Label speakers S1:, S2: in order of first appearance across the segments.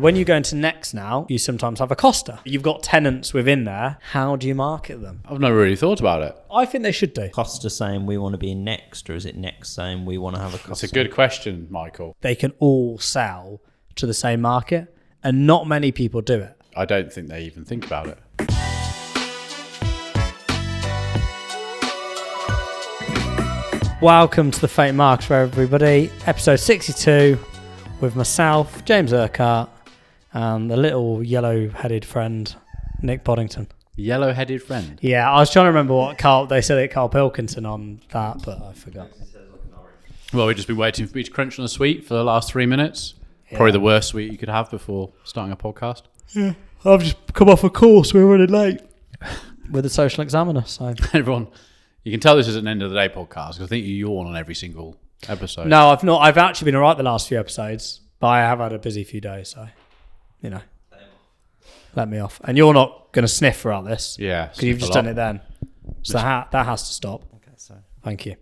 S1: When you go into Next now, you sometimes have a Costa. You've got tenants within there. How do you market them?
S2: I've never really thought about it.
S1: I think they should do.
S3: Costa saying we want to be Next, or is it Next saying we want to have a Costa?
S2: That's a good question, Michael.
S1: They can all sell to the same market, and not many people do it.
S2: I don't think they even think about it.
S1: Welcome to the Fake Marketer, everybody. Episode 62 with myself, James Urquhart, and the little yellow-headed friend, Nick Boddington.
S2: Yellow-headed friend?
S1: Yeah, I was trying to remember what they said at Carl Pilkington on that, but I forgot.
S2: Well, we've just been waiting for me to crunch on a sweet for the last 3 minutes.
S1: Yeah.
S2: Probably the worst sweet you could have before starting a podcast.
S1: Yeah, I've just come off a course. We're running late with the social examiner. So
S2: Everyone, you can tell this is an end of the day podcast because I think you yawn on every single episode.
S1: No, I've not. I've actually been alright the last few episodes, but I have had a busy few days. So, you know, let me off. And you're not going to sniff throughout this,
S2: Yeah.
S1: because you've just done it then. So that has to stop.
S3: Okay, so
S1: Thank you.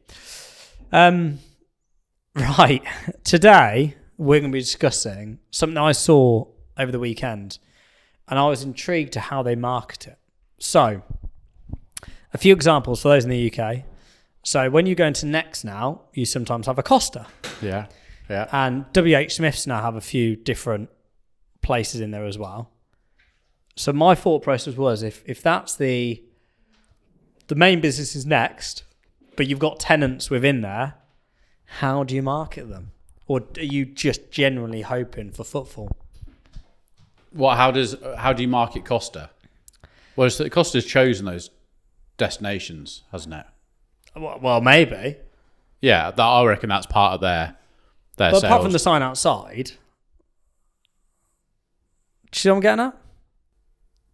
S1: Right. Today, we're going to be discussing something I saw over the weekend, and I was intrigued to how they market it. So, a few examples for those in the UK. So, when you go into Next now, you sometimes have a Costa.
S2: Yeah. Yeah.
S1: And WH Smiths now have a few different places in there as well. So, my thought process was if that's the main business is Next, but you've got tenants within there, how do you market them? Or are you just generally hoping for footfall?
S2: How do you market Costa? Well, Costa's chosen those destinations, hasn't it?
S1: Well, maybe.
S2: Yeah, I reckon that's part of their
S1: But
S2: sales.
S1: apart from the sign outside, do you see what I'm getting at?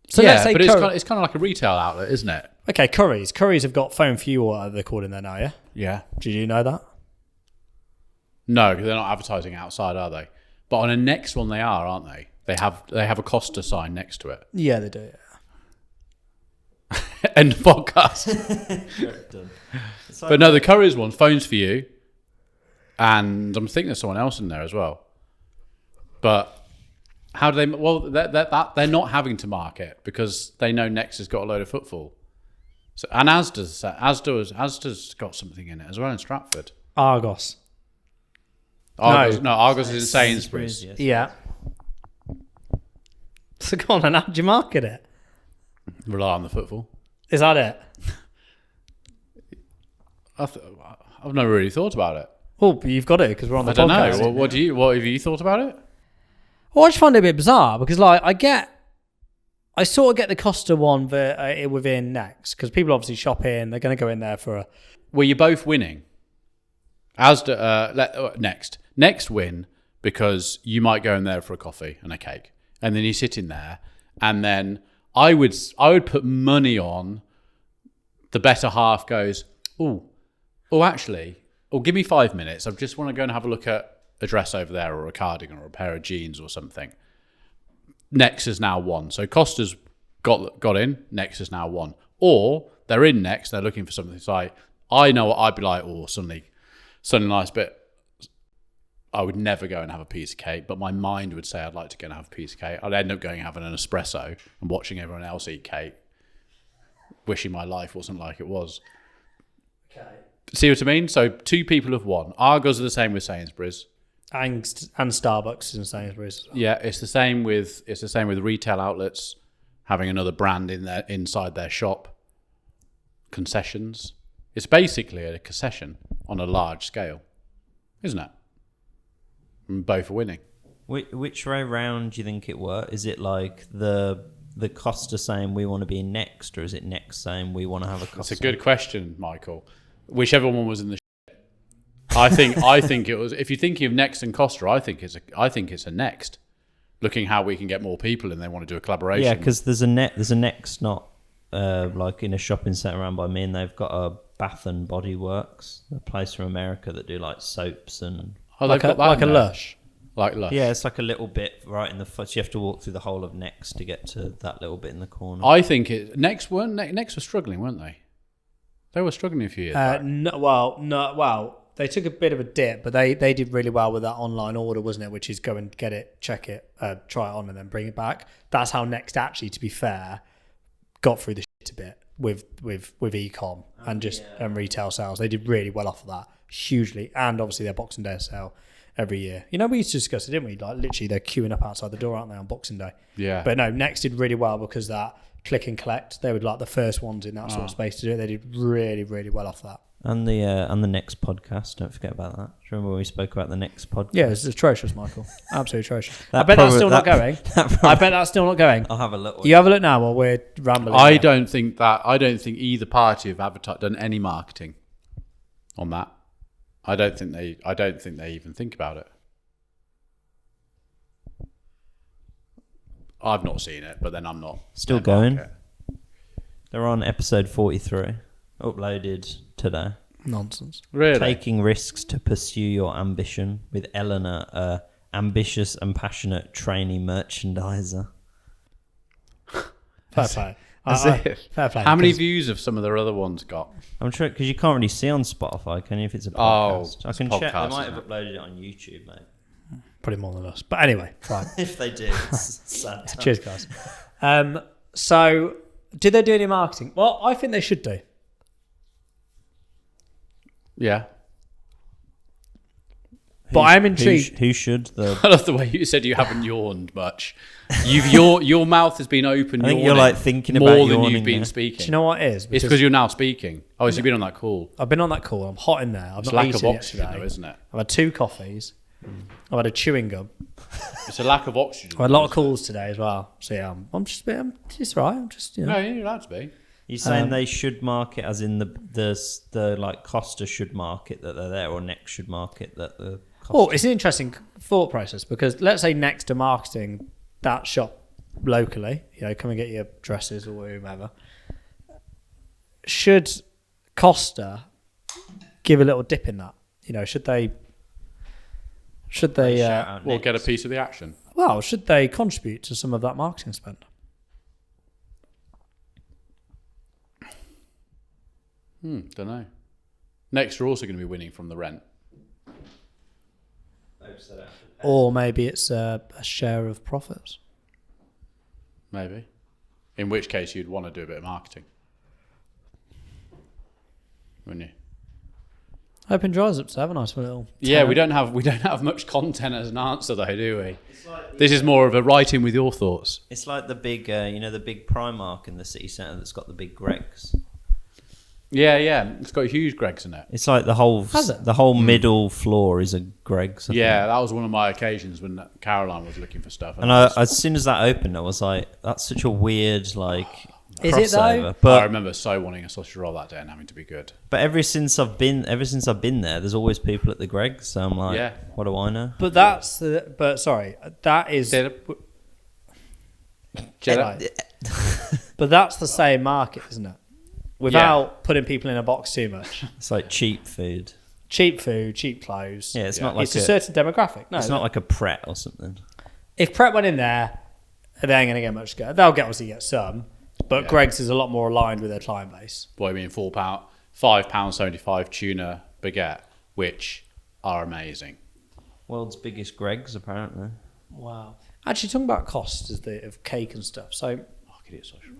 S1: So
S2: yeah,
S1: let's say
S2: but it's kind of like a retail outlet, isn't it?
S1: okay, Currys. Currys have got phone for you, or whatever they're called in there now, yeah?
S2: Yeah.
S1: Did you know that?
S2: No, because they're not advertising outside, are they? But on a Next one, they are, aren't they? They have a Costa sign next to it.
S1: Yeah, they do.
S2: End of podcast. But no, the Currys one, phones for you, and I'm thinking there's someone else in there as well. But how do they? Well, they're not having to market because they know Next has got a load of footfall. So, and Asda's got something in it as well in Stratford.
S1: Argos.
S2: Argos is in Sainsbury's.
S3: yes.
S1: Yeah. So go on, and how do you market it?
S2: Rely on the footfall.
S1: Is that it?
S2: I've never really thought about it.
S1: Well, but you've got it because we're on the
S2: I don't
S1: podcast.
S2: know. What have you thought about it?
S1: Well, I just find it a bit bizarre because, like, I sort of get the Costa one within Next because people obviously shop in. They're going to go in there for a.
S2: Well, you're both winning. Next win because you might go in there for a coffee and a cake, and then you sit in there, and then I would put money on the better half goes, actually, give me 5 minutes. I just want to go and have a look at a dress over there or a cardigan or a pair of jeans or something. Next has now won. So Costa's got in, Next has now won. Or they're in Next, they're looking for something. So I know what I'd be like, suddenly nice, but I would never go and have a piece of cake, but my mind would say I'd like to go and have a piece of cake. I'd end up going and having an espresso and watching everyone else eat cake, wishing my life wasn't like it was.
S1: Okay.
S2: See what I mean? So two people have won. Argos are the same with Sainsbury's.
S1: And Starbucks in Sainsbury's as well.
S2: Yeah, it's the same with retail outlets having another brand inside their shop. Concessions. It's basically a concession on a large scale, isn't it? And both are winning.
S3: Which way round do you think it were? Is it like the Costa saying we want to be Next, or is it Next saying we want to have a Costa?
S2: That's a good question, Michael. Whichever one was in the I think it was. If you're thinking of Next and Costa, I think it's a Next. Looking how we can get more people, and they want to do a collaboration.
S3: Yeah, because there's a Next, not like in a shopping centre around by me, and they've got a Bath and Body Works, a place from America that do like soaps and
S1: Like a Lush.
S2: Like Lush.
S3: yeah, it's like a little bit right in the foot. So you have to walk through the whole of Next to get to that little bit in the corner.
S2: I think Next were struggling, weren't they? They were struggling a few years back.
S1: they took a bit of a dip, but they did really well with that online order, wasn't it? Which is go and get it, check it, try it on, and then bring it back. That's how Next actually, to be fair, got through the shit a bit with e-comm and retail sales. They did really well off of that, hugely, and obviously their Boxing Day sale every year. You know, we used to discuss it, didn't we? Like literally, they're queuing up outside the door, aren't they, on Boxing Day?
S2: Yeah.
S1: But no, Next did really well because that click and collect. They were like the first ones in that sort of space to do it. They did really, really well off that.
S3: And the next podcast, don't forget about that. Do you remember when we spoke about the next podcast?
S1: Yeah, it's atrocious, Michael. Absolutely atrocious. I bet that's still not going. I bet that's still not going.
S3: I'll have a look.
S1: You have a look now while we're rambling.
S2: I don't think either party have done any marketing on that. I don't think they even think about it. I've not seen it, but then I'm not
S3: Still going. They're on episode 43, uploaded today.
S1: Nonsense.
S2: Really?
S3: Taking risks to pursue your ambition with Eleanor, a ambitious and passionate trainee merchandiser.
S1: Fair play. Fair play.
S2: How many views have some of their other ones got?
S3: I'm sure because you can't really see on Spotify, can you? If it's a podcast, I can check. They might have uploaded it on YouTube, mate.
S1: Probably more than us. But anyway, fine.
S3: If they do, it's sad.
S1: Cheers, guys. So, did they do any marketing? Well, I think they should do.
S2: Yeah.
S1: But I'm intrigued.
S3: Who should the?
S2: I love the way you said you haven't yawned much. Your mouth has been open.
S3: I think you're like thinking about
S2: more than
S3: yawning
S2: you've been
S3: there.
S2: speaking.
S1: Do you know what it is?
S2: It's because you're now speaking. Oh, so you've been on that call.
S1: I've been on that call. I'm hot in there. I've
S2: It's
S1: not
S2: lack of
S1: eaten
S2: oxygen,
S1: yesterday.
S2: though, isn't it?
S1: I've had 2 coffees. I've had a chewing gum.
S2: It's a lack of oxygen.
S1: I've had a lot of calls today as well. So yeah, I'm just it's all right. I'm just
S2: No, you're allowed to be.
S3: You're saying they should market, as in the like Costa should market that they're there, or Next should market that the. Costa.
S1: Well, it's an interesting thought process because let's say Next are marketing that shop locally. You know, come and get your dresses or whomever. Should Costa give a little dip in that? You know, should they? Should they?
S2: Get a piece of the action.
S1: Well, should they contribute to some of that marketing spend?
S2: Don't know. Next, are also going to be winning from the rent.
S1: Or maybe it's a share of profits.
S2: Maybe. In which case, you'd want to do a bit of marketing, wouldn't you?
S1: Open dries up to have a nice little.
S2: Yeah, we don't have much content as an answer though, do we? This is more of a write in with your thoughts.
S3: It's like the big, the big Primark in the city centre that's got the big Greggs.
S2: Yeah, it's got huge Greggs in it.
S3: It's like the whole middle floor is a Greggs. I think.
S2: That was one of my occasions when Caroline was looking for stuff.
S3: And as soon as that opened, I was like, "That's such a weird like."
S1: Is it though?
S2: But I remember so wanting a sausage roll that day and having to be good.
S3: But ever since I've been there, there's always people at the Greggs. So I'm like, what do I know?
S1: But that is. But that's the same market, isn't it? Without putting people in a box too much.
S3: It's like cheap food.
S1: Cheap food, cheap clothes.
S3: Yeah, it's not like
S1: it's a certain demographic. No,
S3: it's not like a Pret or something.
S1: If Pret went in there, they ain't going to get much good. They'll obviously get some, but Greggs is a lot more aligned with their client base.
S2: What I mean, £5.75 tuna baguette, which are amazing.
S3: World's biggest Greggs, apparently.
S1: Wow. Actually, talking about costs of cake and stuff. So,
S2: I could eat a sausage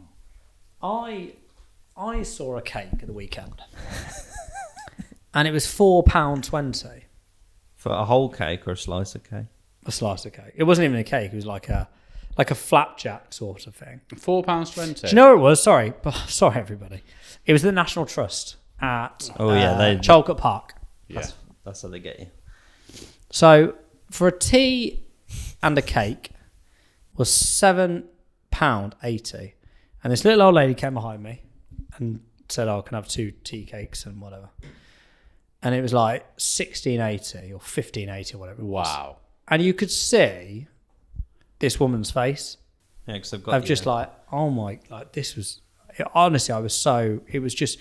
S2: roll.
S1: I saw a cake at the weekend, and it was £4.20
S3: for a whole cake or a slice of cake.
S1: A slice of cake. It wasn't even a cake. It was like a flapjack sort of thing.
S2: £4.20.
S1: Do you know what it was? Sorry, everybody. It was the National Trust at Chalcott Park.
S2: Yeah,
S3: that's how they get you.
S1: So for a tea and a cake was £7.80, and this little old lady came behind me and said, "Oh, can I have 2 tea cakes and whatever?" And it was like £16.80 or £15.80 or whatever it was.
S2: Wow.
S1: And you could see this woman's face.
S3: Yeah, because
S1: I've just like, oh my, like this was, honestly, it was just,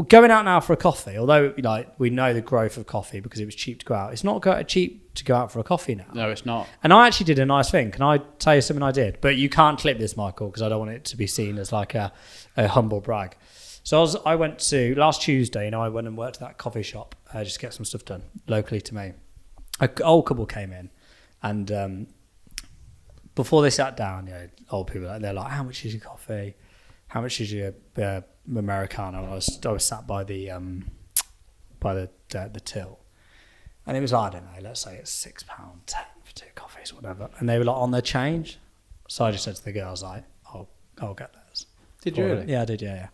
S1: going out now for a coffee, although like we know the growth of coffee because it was cheap to go out. It's not cheap to go out for a coffee now.
S2: No, it's not.
S1: And I actually did a nice thing. Can I tell you something I did? But you can't clip this, Michael, because I don't want it to be seen as like a humble brag. So I went to last Tuesday, I went and worked at that coffee shop just get some stuff done locally to me. An old couple came in, and before they sat down, old people, they're like, "How much is your coffee? How much is your Americano?" And I was sat by the till, and it was, I don't know, let's say it's £6.10 for 2 coffees, whatever. And they were like on their change, so I just said to the girls, like, "I'll get those."
S2: Did you really?
S1: Yeah, I did. Yeah.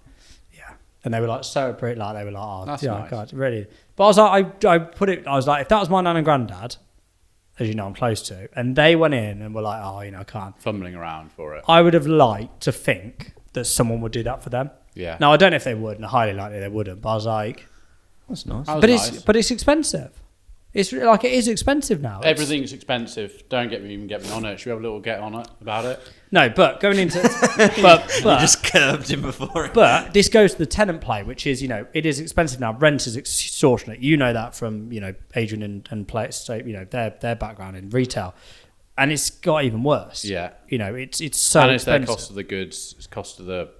S1: And they were like so pretty, like they were like, "Oh,
S2: That's
S1: yeah,
S2: nice.
S1: God, really." But I was like, I was like, if that was my nan and granddad, as you know, I'm close to, and they went in and were like, "Oh, I can't."
S2: Fumbling around for it.
S1: I would have liked to think that someone would do that for them.
S2: Yeah.
S1: Now I don't know if they would, and highly likely they wouldn't. But I was like,
S3: That's nice.
S2: That was
S1: but
S2: nice.
S1: it's expensive. It's like, it is expensive now. It's-
S2: Everything's expensive. Don't get me on it. Should we have a little get on it about it?
S1: No, but going into but
S3: You just curbed him before.
S1: But this goes to the tenant play, which is, it is expensive now. Rent is extortionate. You know that from, Adrian and Play, so, their background in retail. And it's got even worse.
S2: Yeah.
S1: It's so
S2: And it's their
S1: expensive.
S2: cost of the goods. It's cost of the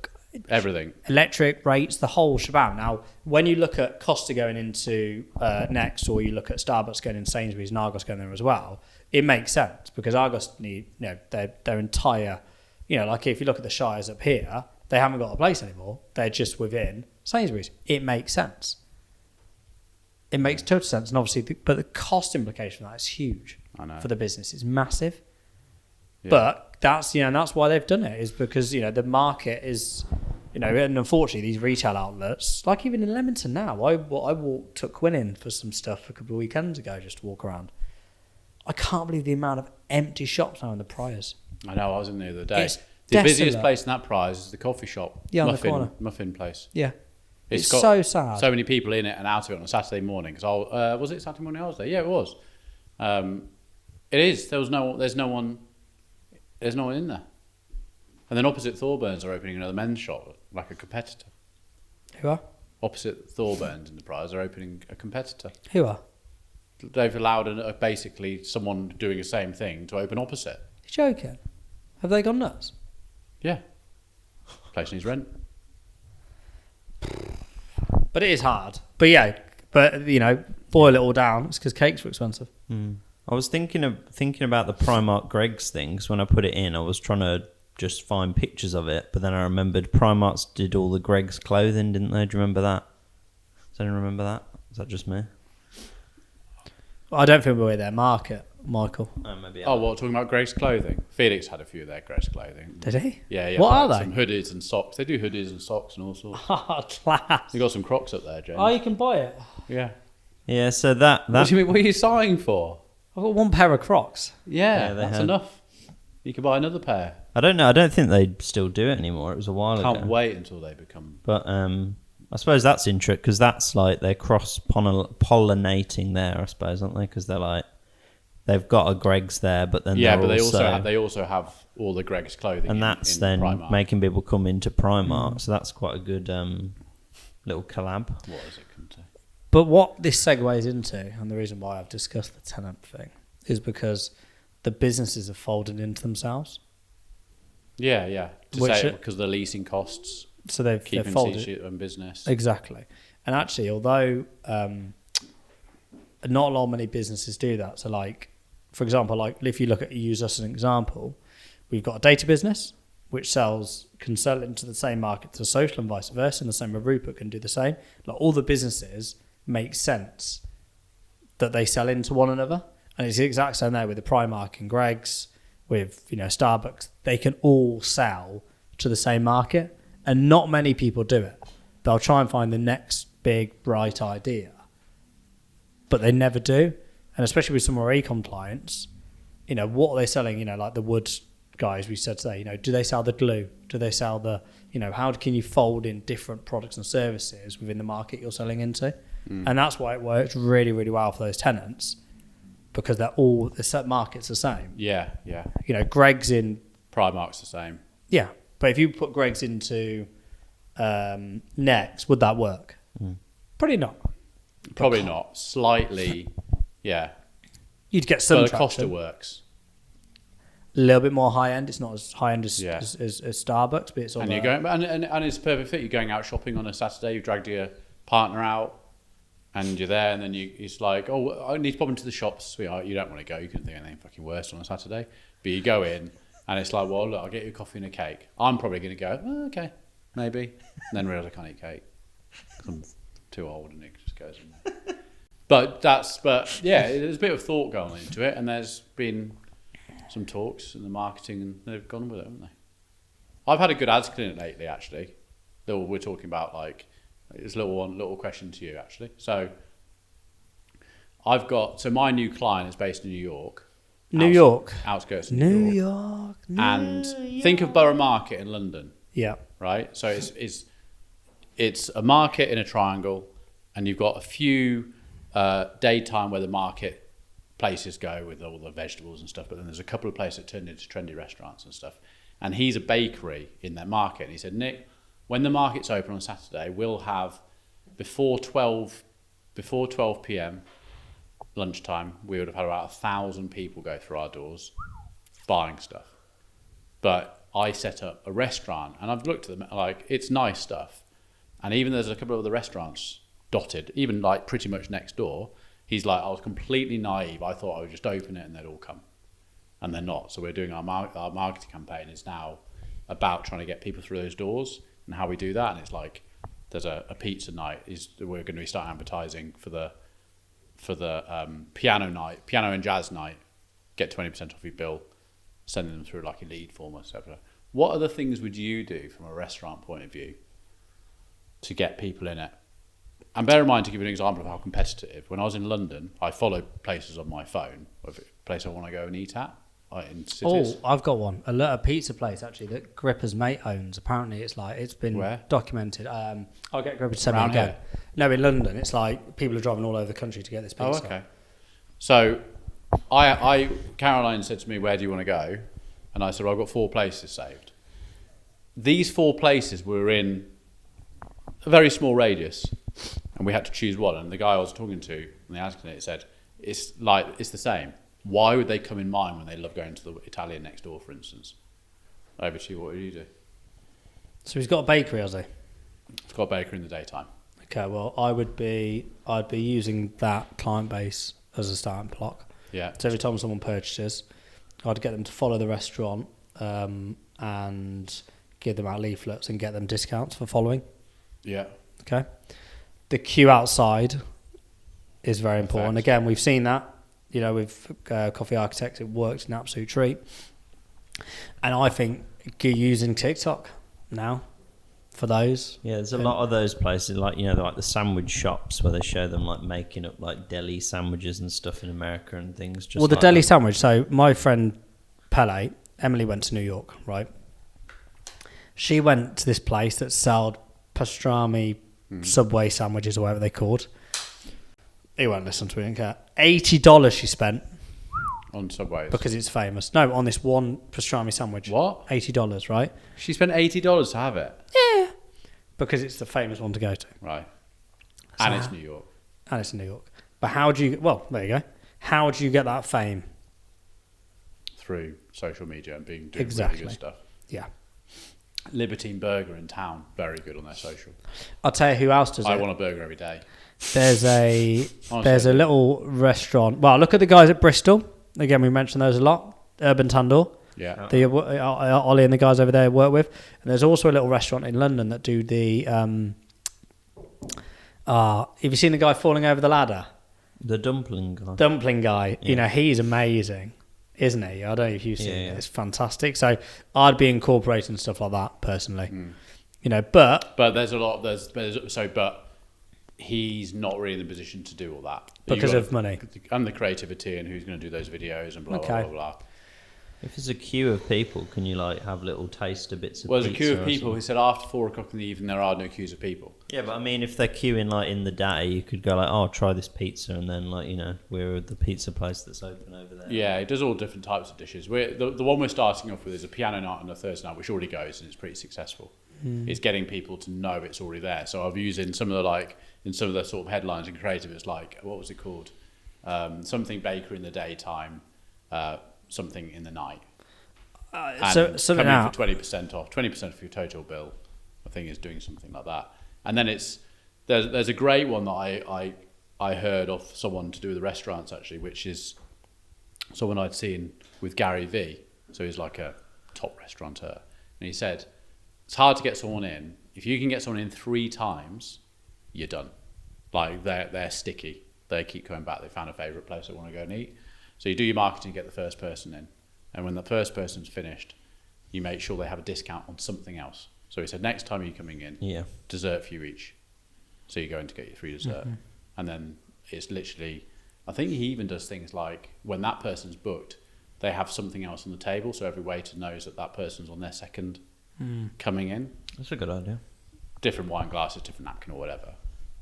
S2: everything.
S1: Electric rates, the whole shebang. Now, when you look at Costa going into Next, or you look at Starbucks going in Sainsbury's and Argos going there as well, it makes sense because Argos need, their entire, like if you look at the Shires up here, they haven't got a place anymore. They're just within Sainsbury's. It makes sense. It makes total sense. And obviously, but the cost implication of that is huge
S2: I know.
S1: for the business. It's massive.
S2: Yeah.
S1: But that's that's why they've done it, is because the market is, and unfortunately these retail outlets, like even in Leamington now, I took Quinn in for some stuff a couple of weekends ago just to walk around. I can't believe the amount of empty shops now in the Priors.
S2: I know. I was in there the other day.
S1: It's
S2: The busiest
S1: desolate.
S2: place in that prize is the coffee shop.
S1: Yeah, on the corner.
S2: Muffin place.
S1: Yeah, it's
S2: got
S1: so sad.
S2: So many people in it and out of it on a Saturday morning. Because was it Saturday morning I was there? Yeah, it was. It is. There's no one in there. And then opposite Thorburns are opening another men's shop, like a competitor.
S1: Who are?
S2: Opposite Thorburns in the prize are opening a competitor.
S1: Who are?
S2: They've allowed basically someone doing the same thing to open opposite.
S1: You're joking? Have they gone nuts?
S2: Yeah. Place needs rent.
S1: But it is hard. But yeah, boil it all down. It's because cakes were expensive.
S3: I was thinking about the Primark Greggs things when I put it in. I was trying to just find pictures of it, but then I remembered Primark's did all the Greggs clothing, didn't they? Do you remember that? Does anyone remember that? Is that just me?
S1: I don't think we're their market, Michael.
S3: Maybe.
S2: Oh, what, talking about Greg's clothing? Felix had a few of their Greg's clothing.
S1: Did he?
S2: Yeah.
S1: What are
S2: Some
S1: they?
S2: hoodies and socks. They do hoodies and socks and all sorts.
S1: Oh, class.
S2: You got some Crocs up there, James.
S1: Oh, you can buy it.
S2: Yeah.
S3: Yeah. So that
S2: What do you mean? What are you sighing for?
S1: I've got one pair of Crocs.
S2: Yeah,
S3: they
S2: that's
S3: had-
S2: enough. You could buy another pair.
S3: I don't know. I don't think they still do it anymore. It was a while
S2: Can't
S3: ago.
S2: wait until they become.
S3: But I suppose that's interesting because that's like they're cross pollinating there. I suppose, aren't they? Because they've got a Greggs there, but then
S2: Yeah,
S3: they're
S2: but
S3: also,
S2: they also have all the Greg's clothing.
S3: and that's
S2: in
S3: then
S2: Primark.
S3: making people come into Primark. So that's quite a good little collab.
S2: What is it come to?
S1: But what this segues into, and the reason why I've discussed the tenant thing, is because the businesses have folded into themselves.
S2: Yeah. Because the leasing costs,
S1: So they've
S2: keeping
S1: folded.
S2: CG in business.
S1: Exactly. And actually, although not a lot many businesses do that. So like, for example, like if you use us as an example, we've got a data business which can sell into the same market to social and vice versa, and the same with Rupert can do the same. Like all the businesses make sense that they sell into one another. And it's the exact same there with the Primark and Greggs, with Starbucks. They can all sell to the same market, and not many people do it. They'll try and find the next big bright idea, but they never do. And especially with some of our e-comm clients, what are they selling? Like the wood guys we said today. Do they sell the glue? Do they sell the? How can you fold in different products and services within the market you're selling into? And that's why it works really, really well for those tenants. Because the set market's the same.
S2: Yeah.
S1: Greggs in...
S2: Primark's the same.
S1: Yeah, but if you put Greggs into Next, would that work? Probably not.
S2: Probably not. Slightly, yeah.
S1: You'd get some
S2: But Costa
S1: traction.
S2: works.
S1: A little bit more high-end. It's not as high-end as
S2: Yeah.
S1: as Starbucks, but it's all
S2: And you're going, and it's a perfect fit. You're going out shopping on a Saturday. You've dragged your partner out. and you're there, and then it's like, oh, I need to pop into the shops, sweetheart. You don't want to go. You couldn't think of anything fucking worse on a Saturday. But you go in, and it's like, well, look, I'll get you a coffee and a cake. I'm probably going to go, oh, okay, maybe. And then realise I can't eat cake. 'Cause I'm too old, and it just goes in there. But yeah, there's a bit of thought going into it, and there's been some talks in the marketing, and they've gone with it, haven't they? I've had a good ads clinic lately, actually. That we're talking about, like, it's a little question to you, actually. So my new client is based in New York. Outskirts of New York. And think of Borough Market in London.
S1: Yeah.
S2: Right? So it's a market in a triangle, and you've got a few daytime where the market places go with all the vegetables and stuff, but then there's a couple of places that turn into trendy restaurants and stuff. And he's a bakery in that market. And he said, Nick, when the market's open on Saturday, we'll have before 12 p.m. lunchtime, we would have had about 1,000 people go through our doors buying stuff. But I set up a restaurant, and I've looked at them, like, it's nice stuff. And even there's a couple of other restaurants dotted, even like pretty much next door. He's like, I was completely naive. I thought I would just open it and they'd all come. And they're not. So we're doing our marketing campaign is now about trying to get people through those doors and how we do that. And it's like, there's a pizza night. We're going to be starting advertising for the piano and jazz night. Get 20% off your bill, sending them through like a lead form, etc. What other things would you do from a restaurant point of view to get people in it? And bear in mind, to give you an example of how competitive, when I was in London, I followed places on my phone of a place I want to go and eat at in cities.
S1: Oh, I've got one. A pizza place, actually, that Gripper's mate owns. Apparently, it's been
S2: Where?
S1: Documented. I'll get Gripper to send me
S2: Around
S1: again.
S2: here?
S1: No, in London. It's like people are driving all over the country to get this pizza.
S2: Oh, okay. So Caroline said to me, where do you want to go? And I said, well, I've got 4 places saved. These 4 places were in a very small radius, and we had to choose one. And the guy I was talking to in the ads clinic said, it's the same. Why would they come in mine when they love going to the Italian next door, for instance? Over to you, what would you do?
S1: So he's got a bakery, has he?
S2: It's got a bakery in the daytime.
S1: Okay, well, I'd be using that client base as a starting block.
S2: Yeah.
S1: So every time someone purchases, I'd get them to follow the restaurant and give them out leaflets and get them discounts for following.
S2: Yeah.
S1: Okay. The queue outside is very important.
S2: Perfect.
S1: Again, we've seen that, with Coffee Architects, it worked an absolute treat. And I think using TikTok now for those.
S3: Yeah, there's a lot of those places, like, like the sandwich shops where they show them like making up like deli sandwiches and stuff in America and things. Just
S1: The
S3: like
S1: deli
S3: that.
S1: sandwich. So my friend Pele, Emily, went to New York, right? She went to this place that sold pastrami Subway sandwiches or whatever they're called. He won't listen to me, didn't care. $80 she spent
S2: On Subways.
S1: because it's famous. No, on this one pastrami sandwich.
S2: What?
S1: $80, right?
S2: She spent $80 to have it.
S1: Yeah. Because it's the famous one to go to.
S2: Right.
S1: So-
S2: And it's New York.
S1: And it's in New York. But how do you... Well, there you go. How do you get that fame?
S2: Through social media and doing
S1: Exactly.
S2: really good stuff.
S1: Yeah.
S2: Libertine Burger in town, very good on their social.
S1: I'll tell you who else does
S2: I
S1: it.
S2: want a burger every day.
S1: There's a
S2: Honestly.
S1: little restaurant. Well, look at the guys at Bristol. Again, we mentioned those a lot. Urban Tandoor.
S2: Yeah.
S1: The Ollie and the guys over there work with. And there's also a little restaurant in London that do the... have you seen the guy falling over the ladder?
S3: The dumpling guy.
S1: Dumpling guy.
S3: Yeah.
S1: He's amazing, isn't he? I don't know if you've seen
S3: Yeah.
S1: it. It's fantastic. So I'd be incorporating stuff like that personally. But
S2: But but he's not really in the position to do all that.
S1: because of money.
S2: And the creativity and who's going to do those videos and blah,
S1: Okay.
S2: blah, blah, blah.
S3: If there's a queue of people, can you like have little taster bits of
S2: Well, there's a queue
S3: pizza
S2: of
S3: or
S2: people.
S3: something?
S2: He said after 4 o'clock in the evening, there are no queues of people.
S3: Yeah, but I mean, if they're queuing like in the day, you could go like, "Oh, try this pizza," and then like we're at the pizza place that's open over there.
S2: Yeah, it does all different types of dishes. The one we're starting off with is a piano night and a Thursday night, which already goes and it's pretty successful. It's getting people to know it's already there. So I've used in some of the sort of headlines and creative. It's like, what was it called? Something bakery in the daytime, something in the night.
S1: So something
S2: coming
S1: out.
S2: for 20% off, 20% of your total bill. I think is doing something like that. And then there's a great one that I heard of someone to do with the restaurants actually, which is someone I'd seen with Gary V. So he's like a top restaurateur. And he said, it's hard to get someone in. If you can get someone in 3 times, you're done. Like they're sticky. They keep coming back. They found a favourite place they want to go and eat. So you do your marketing, get the first person in. And when the first person's finished, you make sure they have a discount on something else. So he said, next time you're coming in, dessert for you each. So you're going to get your free dessert. Mm-hmm. And then it's literally, I think he even does things like when that person's booked, they have something else on the table. So every waiter knows that person's on their second coming in.
S3: That's a good idea.
S2: Different wine glasses, different napkin or whatever.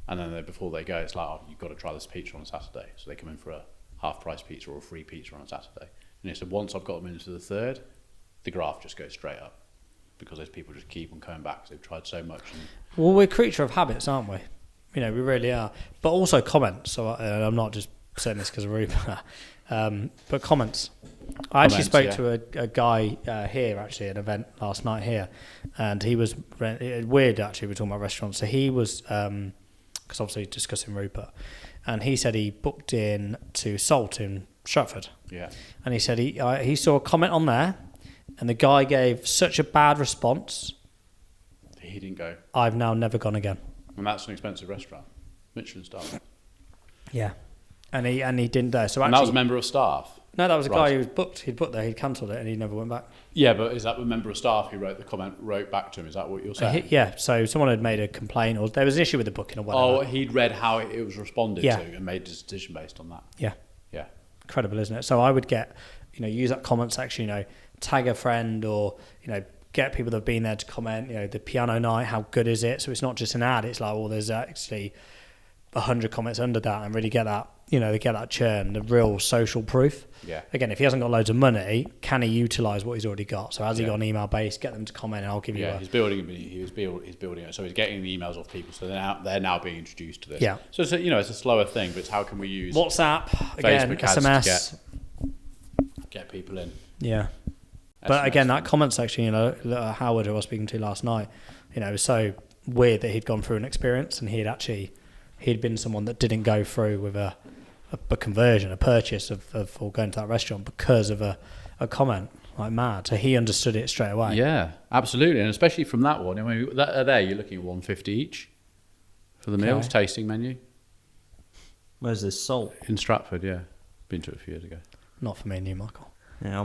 S2: And then before they go, it's like, oh, you've got to try this pizza on a Saturday. So they come in for a half price pizza or a free pizza on a Saturday. And he said, once I've got them into the third, the graph just goes straight up because those people just keep on coming back because they've tried so much.
S1: Well, we're a creature of habits, aren't we? You know, we really are. But also comments. So I'm not just saying this because of Rupert. But comments. I actually spoke to a guy here, actually, at an event last night here. And he was weird, actually, we're talking about restaurants. So he was, because obviously discussing Rupert. And he said he booked in to Salt in Stratford.
S2: Yeah.
S1: And he said he saw a comment on there. And the guy gave such a bad response.
S2: He didn't go.
S1: I've now never gone again.
S2: And that's an expensive restaurant, Michelin star.
S1: Yeah, and he didn't dare. So
S2: and that was a member of staff.
S1: No, that was a guy who was booked. He'd booked there. He'd cancelled it, and he never went back.
S2: Yeah, but is that the member of staff who wrote back to him? Is that what you're saying?
S1: Yeah. So someone had made a complaint, or there was an issue with the booking, or whatever.
S2: Oh, he'd read how it was responded to and made his decision based on that.
S1: Yeah.
S2: Yeah.
S1: Incredible, isn't it? So I would get, use that comment section. Tag a friend, or get people that have been there to comment, the piano night, how good is it? So it's not just an ad, it's like, well, there's actually 100 comments under that, and really get that, they get that churn, the real social proof.
S2: Yeah.
S1: Again, if he hasn't got loads of money, can he utilise what he's already got? So has he got an email base? Get them to comment, and I'll give you.
S2: Yeah, he's building it. So he's getting the emails off people. So they're now being introduced to this.
S1: Yeah.
S2: So it's it's a slower thing, but it's how can we use
S1: WhatsApp, again,
S2: Facebook ads
S1: SMS,
S2: to get people in.
S1: Yeah. But again, that comment section, that Howard, who I was speaking to last night, it was so weird that he'd gone through an experience and he'd been someone that didn't go through with a conversion, a purchase of or going to that restaurant because of a comment, like mad. So he understood it straight away.
S2: Yeah, absolutely. And especially from that one, you're looking at 150 each for the meals, tasting menu.
S3: Where's this Salt?
S2: In Stratford, yeah. Been to it a few years ago.
S1: Not for me and you, Michael.
S3: Yeah,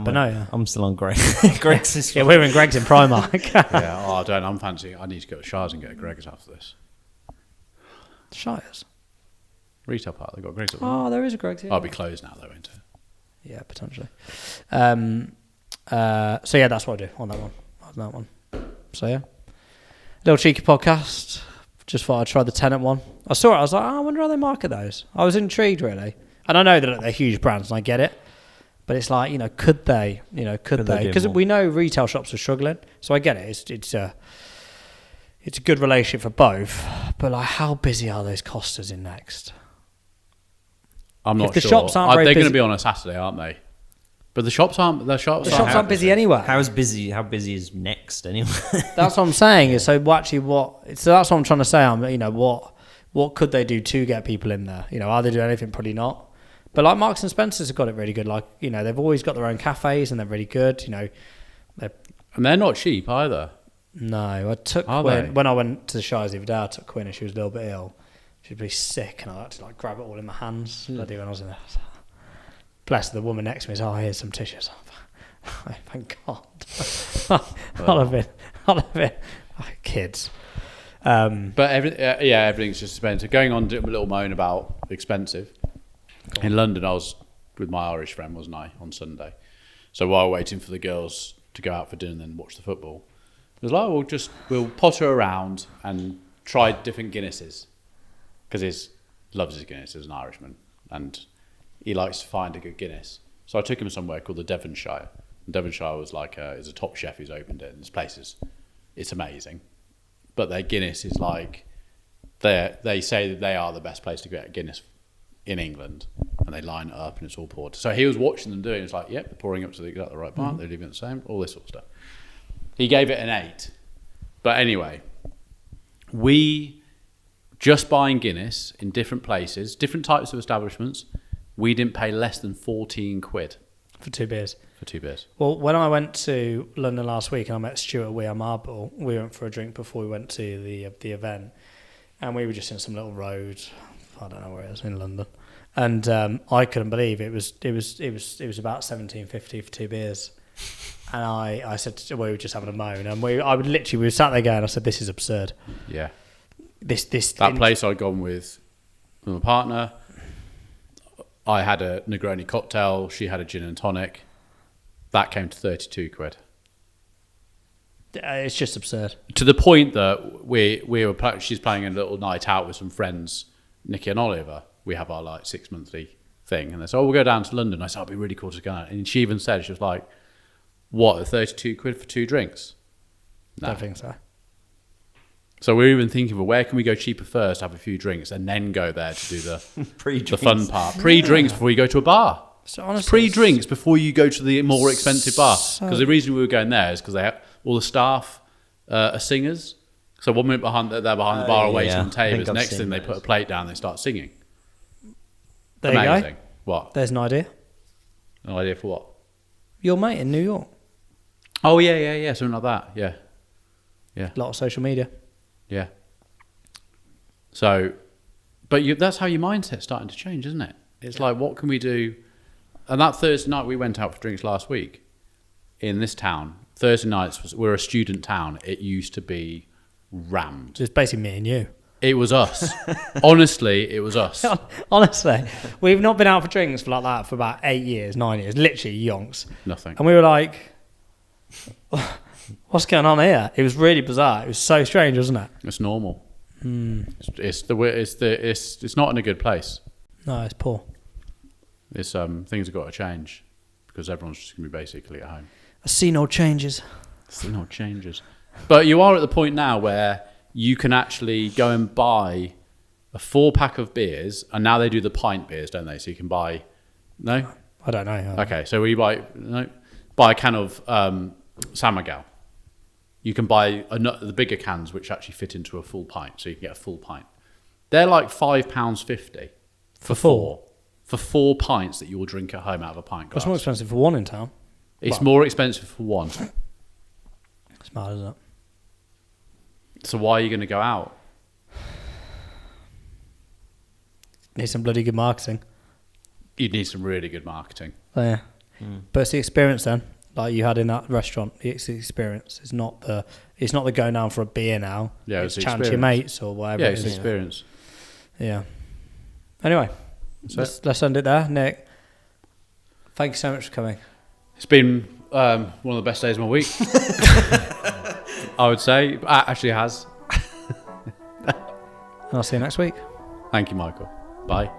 S1: I'm
S3: still on Greg. Greg's is
S1: we're in Greg's in Primark.
S2: Yeah, I don't. I'm fancying. I need to go to Shires and get a Greg's after this.
S1: Shires?
S2: Retail park. They've got Greg's up there.
S1: Oh, there is a Greg's here.
S2: I'll be closed now, though, won't it?
S1: Yeah, potentially. So yeah, that's what I do on that one. So yeah, little cheeky podcast. Just thought I'd try the Tenant one. I saw it. I was like, I wonder how they market those. I was intrigued, really. And I know that they're huge brands, and I get it. But it's like, could they? Could they? Because we know retail shops are struggling. So I get it. It's a good relationship for both. But like, how busy are those Costas in Next?
S2: I'm not
S1: sure.
S2: The
S1: shops aren't very
S2: they're
S1: busy.
S2: going to be on a Saturday, aren't they? But the shops aren't. The shops
S1: aren't busy anyway.
S3: How busy is Next anyway?
S1: That's what I'm saying. So that's what I'm trying to say. What could they do to get people in there? Are they doing anything? Probably not. But like Marks and Spencer's have got it really good. Like, they've always got their own cafes and they're really good.
S2: And they're not cheap either.
S1: No, I took when I went to the Shires the other day. I took Quinn and she was a little bit ill. She was pretty sick, and I had to grab it all in my hands. Bloody when I was in there. Bless the woman next to me. Is, here's some tissues. Thank God. I'll have been kids.
S2: But everything's just expensive. Going on to a little moan about expensive. In London, I was with my Irish friend, wasn't I, on Sunday? So while waiting for the girls to go out for dinner and then watch the football, it was like, we'll potter around and try different Guinnesses. Because he loves his Guinness as an Irishman. And he likes to find a good Guinness. So I took him somewhere called the Devonshire. And Devonshire was is a top chef who's opened it. And this place it's amazing. But their Guinness is they say that they are the best place to get a Guinness in England, and they line it up and it's all poured. So he was watching them doing it. It's like, yep, they're pouring up to the exactly right part. They're leaving it the same, all this sort of stuff. He gave it an 8. But anyway, we just buying Guinness in different places, different types of establishments, we didn't pay less than 14 quid
S1: For 2 beers.
S2: for 2 beers.
S1: Well, when I went to London last week and I met Stuart at We Are Marble, we went for a drink before we went to the event, and we were just in some little road, I don't know where it is, in London, and I couldn't believe it was about $17.50 for 2 beers, and I said we were just having a moan, and we were sat there going, I said, this is absurd.
S2: Yeah.
S1: That
S2: Place I'd gone with my partner, I had a Negroni cocktail, she had a gin and tonic. That came to 32 quid.
S1: It's just absurd.
S2: To the point that she's playing a little night out with some friends, Nikki and Oliver. We have our like 6 monthly thing, and they said, "Oh, we'll go down to London." I said, "It'd be really cool to go out." And she even said, she was like, "What, 32 quid for 2 drinks?" No.
S1: Don't think so.
S2: So we're even thinking, well, where can we go cheaper first, have a few drinks, and then go there to do the the fun part. Pre-drinks before you go to a bar.
S1: So honestly,
S2: Pre-drinks before you go to the more expensive bar.
S1: So-
S2: Because the reason we were going there is because they have, all the staff are singers. So 1 minute they're behind the bar waiting on
S3: I think
S2: tables.
S3: I've
S2: Next
S3: seen
S2: thing they
S3: those.
S2: put a plate down, they start singing.
S1: There you
S2: Amazing.
S1: go.
S2: What?
S1: There's an idea.
S2: No idea for what?
S1: Your mate in New York.
S2: Oh, yeah. Something like that. Yeah.
S1: A lot of social media.
S2: Yeah. So, but that's how your mindset's starting to change, isn't it? It's like, what can we do? And that Thursday night, we went out for drinks last week in this town. Thursday nights, we're a student town. It used to be rammed.
S1: It's basically me and you.
S2: It was us. Honestly, it was us.
S1: Honestly, we've not been out for drinks for like that for about 8 years, 9 years, literally yonks.
S2: Nothing.
S1: And we were like, what's going on here? It was really bizarre. It was so strange, wasn't it?
S2: It's normal. It's not in a good place.
S1: No, it's poor.
S2: It's things have got to change because everyone's just going to be basically at home.
S1: I see no changes.
S2: See no changes. But you are at the point now where you can actually go and buy a 4-pack of beers, and now they do the pint beers, don't they? So you can buy, no?
S1: I don't know.
S2: Okay, so we buy a can of San Miguel. You can buy the bigger cans, which actually fit into a full pint, so you can get a full pint. They're like £5.50 for 4. For 4 pints that you will drink at home out of a pint glass.
S1: It's more expensive for one in town.
S2: It's more expensive for one.
S1: It's mad, isn't it?
S2: So why are you going to go out?
S1: Need some bloody good marketing.
S2: You'd need some really good marketing.
S1: So, yeah. But it's the experience then, like you had in that restaurant. It's the experience. It's not the going down for a beer now.
S2: Yeah,
S1: it's
S2: it's the
S1: chatting to your
S2: experience.
S1: mates or whatever.
S2: Yeah,
S1: it
S2: it's the
S1: is.
S2: experience.
S1: Yeah. Anyway, let's end it there. Nick, thank you so much for coming.
S2: It's been one of the best days of my week. I would say. It actually has.
S1: And I'll see you next week.
S2: Thank you, Michael. Bye.